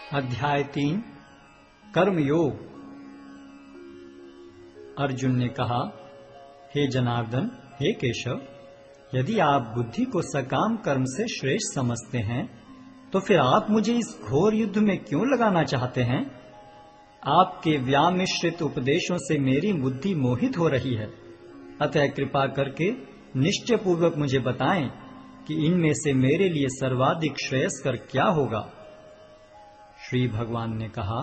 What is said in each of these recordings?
अध्याय 3 कर्मयोग। अर्जुन ने कहा, हे जनार्दन, हे केशव, यदि आप बुद्धि को सकाम कर्म से श्रेष्ठ समझते हैं तो फिर आप मुझे इस घोर युद्ध में क्यों लगाना चाहते हैं? आपके व्यामिश्रित उपदेशों से मेरी बुद्धि मोहित हो रही है, अतः कृपा करके निश्चय पूर्वक मुझे बताएं कि इनमें से मेरे लिए सर्वाधिक श्रेयस्कर क्या होगा। श्री भगवान ने कहा,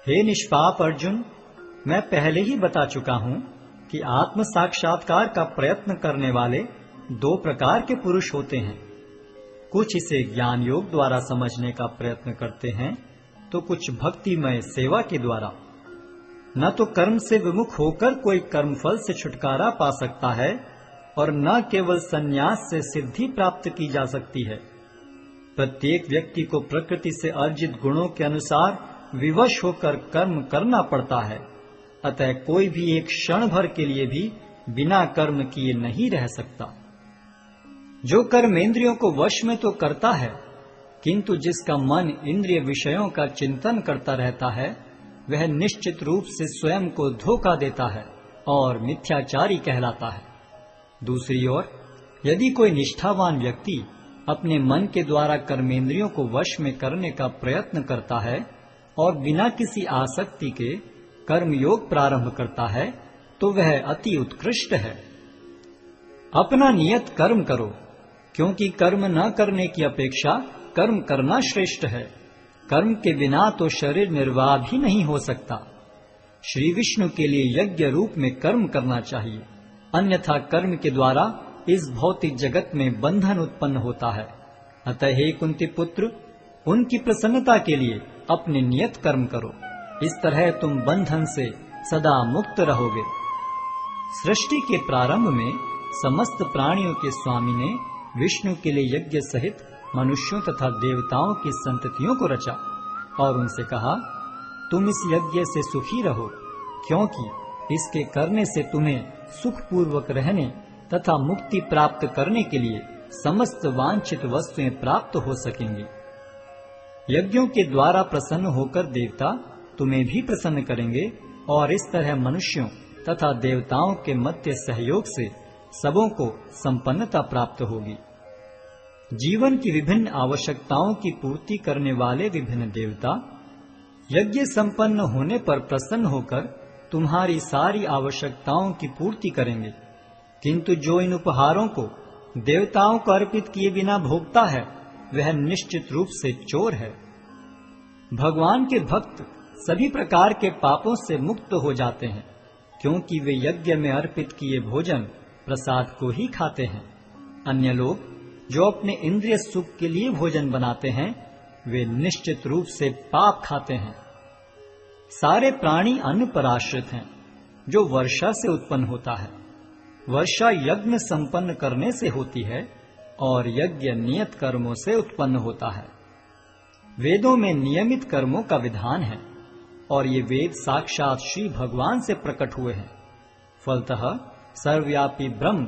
हे निष्पाप अर्जुन, मैं पहले ही बता चुका हूं कि आत्म साक्षात्कार का प्रयत्न करने वाले दो प्रकार के पुरुष होते हैं। कुछ इसे ज्ञान योग द्वारा समझने का प्रयत्न करते हैं तो कुछ भक्तिमय सेवा के द्वारा। न तो कर्म से विमुख होकर कोई कर्मफल से छुटकारा पा सकता है और न केवल संन्यास से सिद्धि प्राप्त की जा सकती है। प्रत्येक व्यक्ति को प्रकृति से अर्जित गुणों के अनुसार विवश होकर कर्म करना पड़ता है, अतः कोई भी एक क्षण भर के लिए भी बिना कर्म किए नहीं रह सकता। जो कर्मेंद्रियों को वश में तो करता है, किंतु जिसका मन इंद्रिय विषयों का चिंतन करता रहता है, वह निश्चित रूप से स्वयं को धोखा देता है और मिथ्याचारी कहलाता है। दूसरी ओर यदि कोई निष्ठावान व्यक्ति अपने मन के द्वारा कर्मेंद्रियों को वश में करने का प्रयत्न करता है और बिना किसी आसक्ति के कर्मयोग प्रारंभ करता है, तो वह अति उत्कृष्ट है। अपना नियत कर्म करो, क्योंकि कर्म न करने की अपेक्षा कर्म करना श्रेष्ठ है। कर्म के बिना तो शरीर निर्वाह भी नहीं हो सकता। श्री विष्णु के लिए यज्ञ रूप में कर्म करना चाहिए, अन्यथा कर्म के द्वारा इस भौतिक जगत में बंधन उत्पन्न होता है। अतः हे कुंती पुत्र, उनकी प्रसन्नता के लिए अपने नियत कर्म करो, इस तरह तुम बंधन से सदा मुक्त रहोगे। सृष्टि के प्रारंभ में समस्त प्राणियों के स्वामी ने विष्णु के लिए यज्ञ सहित मनुष्यों तथा देवताओं की संततियों को रचा और उनसे कहा, तुम इस यज्ञ से सुखी रहो, क्योंकि इसके करने से तुम्हें सुखपूर्वक रहने तथा मुक्ति प्राप्त करने के लिए समस्त वांछित वस्तुएं प्राप्त हो सकेंगी। यज्ञों के द्वारा प्रसन्न होकर देवता तुम्हें भी प्रसन्न करेंगे और इस तरह मनुष्यों तथा देवताओं के मध्य सहयोग से सबों को संपन्नता प्राप्त होगी। जीवन की विभिन्न आवश्यकताओं की पूर्ति करने वाले विभिन्न देवता यज्ञ संपन्न होने पर प्रसन्न होकर तुम्हारी सारी आवश्यकताओं की पूर्ति करेंगे, किंतु जो इन उपहारों को देवताओं को अर्पित किए बिना भोगता है, वह निश्चित रूप से चोर है। भगवान के भक्त सभी प्रकार के पापों से मुक्त हो जाते हैं, क्योंकि वे यज्ञ में अर्पित किए भोजन प्रसाद को ही खाते हैं। अन्य लोग जो अपने इंद्रिय सुख के लिए भोजन बनाते हैं, वे निश्चित रूप से पाप खाते हैं। सारे प्राणी अन्न पर आश्रित हैं, जो वर्षा से उत्पन्न होता है। वर्षा यज्ञ संपन्न करने से होती है और यज्ञ नियत कर्मों से उत्पन्न होता है। वेदों में नियमित कर्मों का विधान है और ये वेद साक्षात श्री भगवान से प्रकट हुए हैं। फलतः सर्वव्यापी ब्रह्म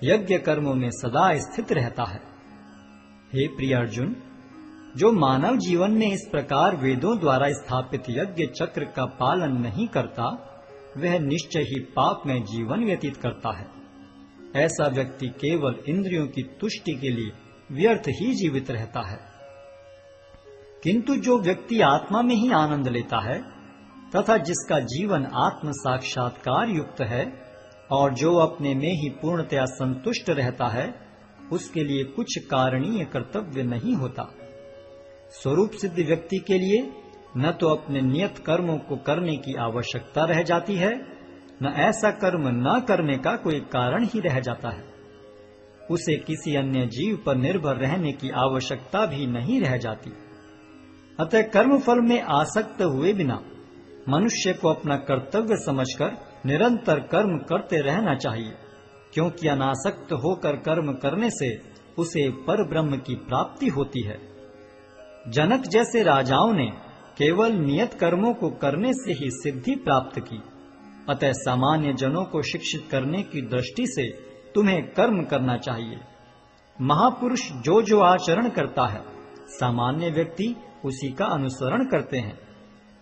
यज्ञ कर्मों में सदा स्थित रहता है। हे प्रिय अर्जुन, जो मानव जीवन में इस प्रकार वेदों द्वारा स्थापित यज्ञ चक्र का पालन नहीं करता, वह निश्चय ही पाप में जीवन व्यतीत करता है। ऐसा व्यक्ति केवल इंद्रियों की तुष्टि के लिए व्यर्थ ही जीवित रहता है। किंतु जो व्यक्ति आत्मा में ही आनंद लेता है तथा जिसका जीवन आत्म साक्षात्कार युक्त है और जो अपने में ही पूर्णतया संतुष्ट रहता है, उसके लिए कुछ कारणीय कर्तव्य नहीं होता। स्वरूप सिद्ध व्यक्ति के लिए न तो अपने नियत कर्मों को करने की आवश्यकता रह जाती है, न ऐसा कर्म न करने का कोई कारण ही रह जाता है। उसे किसी अन्य जीव पर निर्भर रहने की आवश्यकता भी नहीं रह जाती। अतः कर्म फल में आसक्त हुए बिना मनुष्य को अपना कर्तव्य समझकर निरंतर कर्म करते रहना चाहिए, क्योंकि अनासक्त होकर कर्म करने से उसे पर ब्रह्म की प्राप्ति होती है। जनक जैसे राजाओं ने केवल नियत कर्मों को करने से ही सिद्धि प्राप्त की, अतः सामान्य जनों को शिक्षित करने की दृष्टि से तुम्हें कर्म करना चाहिए। महापुरुष जो जो आचरण करता है, सामान्य व्यक्ति उसी का अनुसरण करते हैं।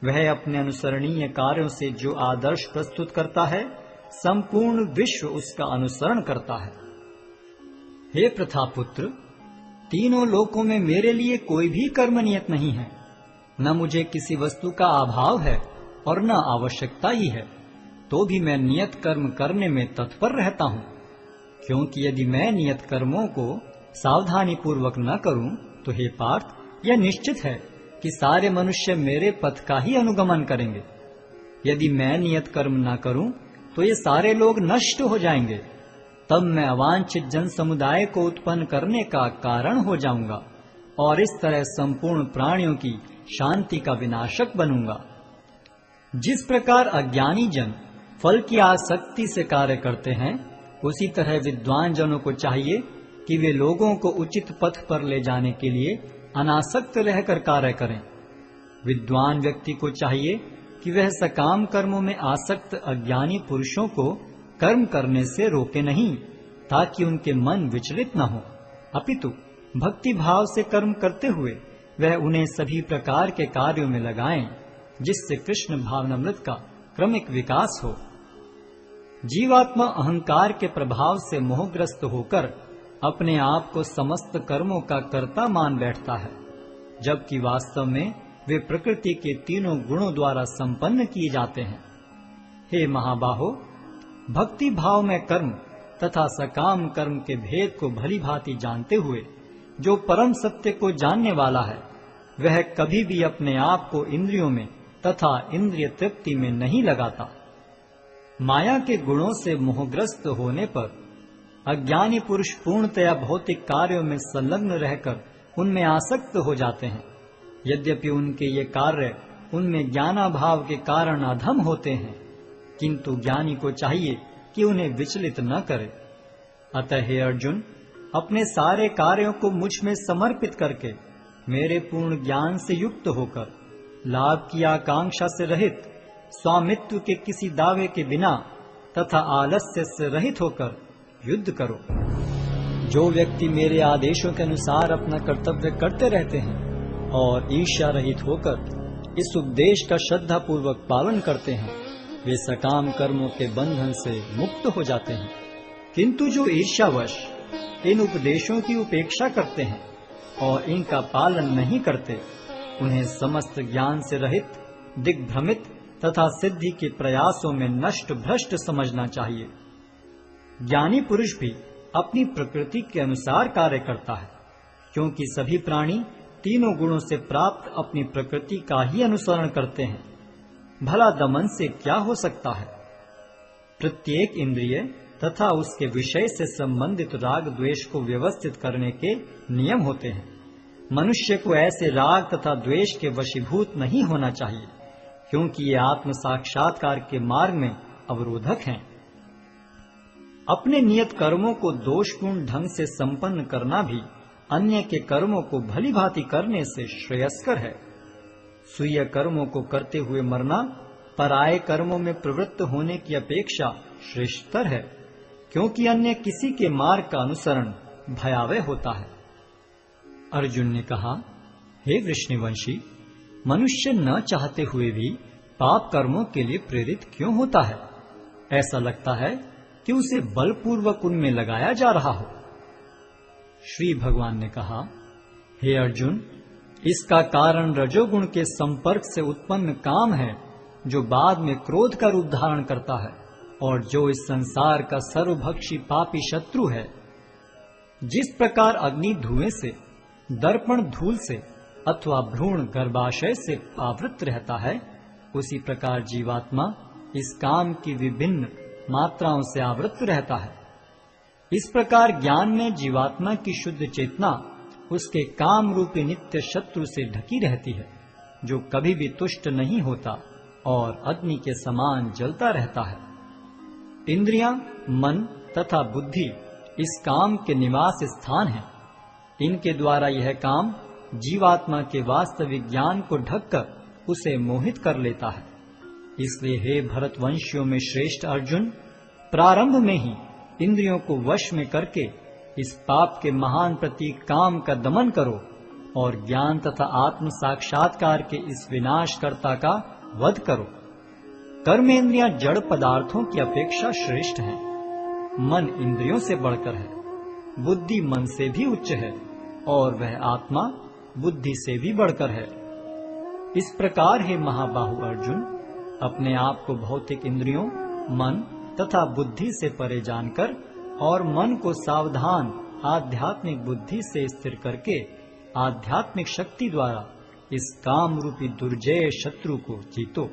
वह अपने अनुसरणीय कार्यों से जो आदर्श प्रस्तुत करता है, संपूर्ण विश्व उसका अनुसरण करता है। हे प्रथापुत्र, तीनों लोकों में मेरे लिए कोई भी कर्म नियत नहीं है। न मुझे किसी वस्तु का अभाव है और न आवश्यकता ही है, तो भी मैं नियत कर्म करने में तत्पर रहता हूँ। क्योंकि यदि मैं नियत कर्मों को सावधानी पूर्वक न करूं, तो हे पार्थ, यह निश्चित है कि सारे मनुष्य मेरे पथ का ही अनुगमन करेंगे। यदि मैं नियत कर्म न करूं, तो ये सारे लोग नष्ट हो जाएंगे। तब मैं अवांछित जन समुदाय को उत्पन्न करने का कारण हो जाऊंगा और इस तरह संपूर्ण प्राणियों की शांति का विनाशक बनूंगा। जिस प्रकार अज्ञानी जन फल की आसक्ति से कार्य करते हैं, उसी तरह विद्वान जनों को चाहिए कि वे लोगों को उचित पथ पर ले जाने के लिए अनासक्त रहकर कार्य करें। विद्वान व्यक्ति को चाहिए कि वह सकाम कर्मों में आसक्त अज्ञानी पुरुषों को कर्म करने से रोके नहीं, ताकि उनके मन विचलित न हो, अपितु भक्ति भाव से कर्म करते हुए वह उन्हें सभी प्रकार के कार्यों में लगाएं, जिससे कृष्ण भावनामृत का क्रमिक विकास हो। जीवात्मा अहंकार के प्रभाव से मोहग्रस्त होकर अपने आप को समस्त कर्मों का कर्ता मान बैठता है, जबकि वास्तव में वे प्रकृति के तीनों गुणों द्वारा संपन्न किए जाते हैं। हे महाबाहो, भक्ति भाव में कर्म तथा सकाम कर्म के भेद को भली भांति जानते हुए जो परम सत्य को जानने वाला है, वह कभी भी अपने आप को इंद्रियों में तथा इंद्रिय तृप्ति में नहीं लगाता। माया के गुणों से मोहग्रस्त होने पर अज्ञानी पुरुष पूर्णतया भौतिक कार्यों में संलग्न रहकर उनमें आसक्त हो जाते हैं। यद्यपि उनके ये कार्य उनमें ज्ञानाभाव के कारण अधम होते हैं, किंतु ज्ञानी को चाहिए कि उन्हें विचलित न करे। अतः हे अर्जुन, अपने सारे कार्यों को मुझ में समर्पित करके मेरे पूर्ण ज्ञान से युक्त होकर लाभ की आकांक्षा से रहित, स्वामित्व के किसी दावे के बिना तथा आलस्य से रहित होकर युद्ध करो। जो व्यक्ति मेरे आदेशों के अनुसार अपना कर्तव्य करते रहते हैं और ईर्ष्या रहित होकर इस उपदेश का श्रद्धा पूर्वक पालन करते हैं, वे सकाम कर्मों के बंधन से मुक्त हो जाते हैं। किंतु जो ईर्ष्यावश इन उपदेशों की उपेक्षा करते हैं और इनका पालन नहीं करते, उन्हें समस्त ज्ञान से रहित, दिग्भ्रमित तथा सिद्धि के प्रयासों में नष्ट भ्रष्ट समझना चाहिए। ज्ञानी पुरुष भी अपनी प्रकृति के अनुसार कार्य करता है, क्योंकि सभी प्राणी तीनों गुणों से प्राप्त अपनी प्रकृति का ही अनुसरण करते हैं। भला दमन से क्या हो सकता है? प्रत्येक इंद्रिय तथा उसके विषय से संबंधित राग द्वेष को व्यवस्थित करने के नियम होते हैं। मनुष्य को ऐसे राग तथा द्वेष के वशीभूत नहीं होना चाहिए, क्योंकि ये आत्म साक्षात्कार के मार्ग में अवरोधक हैं। अपने नियत कर्मों को दोषपूर्ण ढंग से संपन्न करना भी अन्य के कर्मों को भली भांति करने से श्रेयस्कर है। स्वीय कर्मों को करते हुए मरना पराये कर्मों में प्रवृत्त होने की अपेक्षा श्रेष्ठतर है, क्योंकि अन्य किसी के मार्ग का अनुसरण भयावह होता है। अर्जुन ने कहा, हे वृष्णिवंशी, मनुष्य न चाहते हुए भी पाप कर्मों के लिए प्रेरित क्यों होता है? ऐसा लगता है कि उसे बलपूर्वक उनमें लगाया जा रहा हो। श्री भगवान ने कहा, हे अर्जुन, इसका कारण रजोगुण के संपर्क से उत्पन्न काम है, जो बाद में क्रोध का रूप धारण करता है और जो इस संसार का सर्वभक्षी पापी शत्रु है। जिस प्रकार अग्नि धुएं से, दर्पण धूल से अथवा भ्रूण गर्भाशय से आवृत रहता है, उसी प्रकार जीवात्मा इस काम की विभिन्न मात्राओं से आवृत रहता है। इस प्रकार ज्ञान में जीवात्मा की शुद्ध चेतना उसके काम रूपी नित्य शत्रु से ढकी रहती है, जो कभी भी तुष्ट नहीं होता और अग्नि के समान जलता रहता है। इंद्रियां, मन तथा बुद्धि इस काम के निवास स्थान हैं। इनके द्वारा यह काम जीवात्मा के वास्तविक ज्ञान को ढककर उसे मोहित कर लेता है। इसलिए हे भरतवंशियों में श्रेष्ठ अर्जुन, प्रारंभ में ही इंद्रियों को वश में करके इस पाप के महान प्रतीक काम का दमन करो, और ज्ञान तथा आत्म साक्षात्कार के इस विनाशकर्ता का वध करो। कर्मेंद्रियां जड़ पदार्थों की अपेक्षा श्रेष्ठ हैं। मन इंद्रियों से बढ़कर है, बुद्धि मन से भी उच्च है और वह आत्मा बुद्धि से भी बढ़कर है। इस प्रकार हे महाबाहु अर्जुन, अपने आप को भौतिक इंद्रियों, मन तथा बुद्धि से परे जानकर और मन को सावधान आध्यात्मिक बुद्धि से स्थिर करके आध्यात्मिक शक्ति द्वारा इस काम रूपी दुर्जय शत्रु को जीतो।